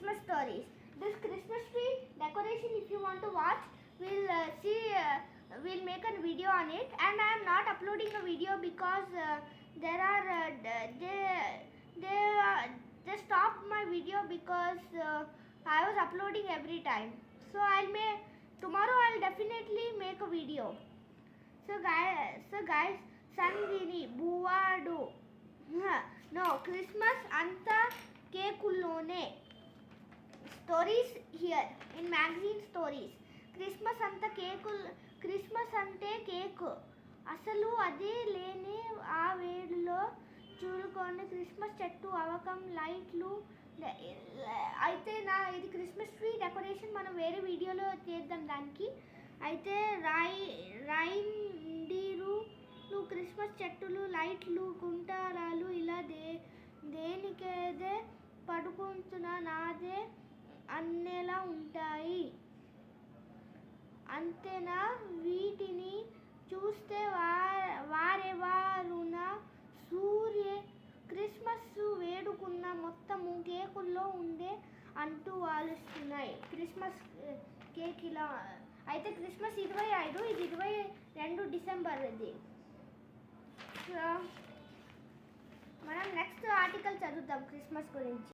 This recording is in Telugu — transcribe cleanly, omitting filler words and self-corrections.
Christmas stories. This Christmas tree decoration, if you want to watch, we'll make a video on it, and I am not uploading a video because they stopped my video because I was uploading every time. So tomorrow I'll definitely make a video. So guys, Sangini Buwadu. No, Christmas anta కేకుల్లోనే. Stories here in magazine stories. Christmas అంటే కేకు, అసలు అదే లేని ఆ వేడిలో చూడుకోండి క్రిస్మస్ చెట్టు అవకం లైట్లు. అయితే ఇది క్రిస్మస్ ట్రీ డెకరేషన్ మనం వేరే వీడియోలో చేద్దాం దానికి. అయితే రైన్డీరు, క్రిస్మస్ చెట్టులు, లైట్లు, గుంటారాలు ఇలా దేనికేదే పడుకుంటున్నా నాదే అన్నేలా ఉంటాయి. అంతేనా, వీటిని చూస్తే వారెవరున క్రిస్మస్ వేడుకున్న మొత్తము కేకుల్లో ఉండే అంటూ వాలుస్తున్నాయి. క్రిస్మస్ కేక్ ఇలా. అయితే క్రిస్మస్ 25, ఇది 22 డిసెంబర్. ఇది మనం నెక్స్ట్ ఆర్టికల్ చదువుతాం క్రిస్మస్ గురించి.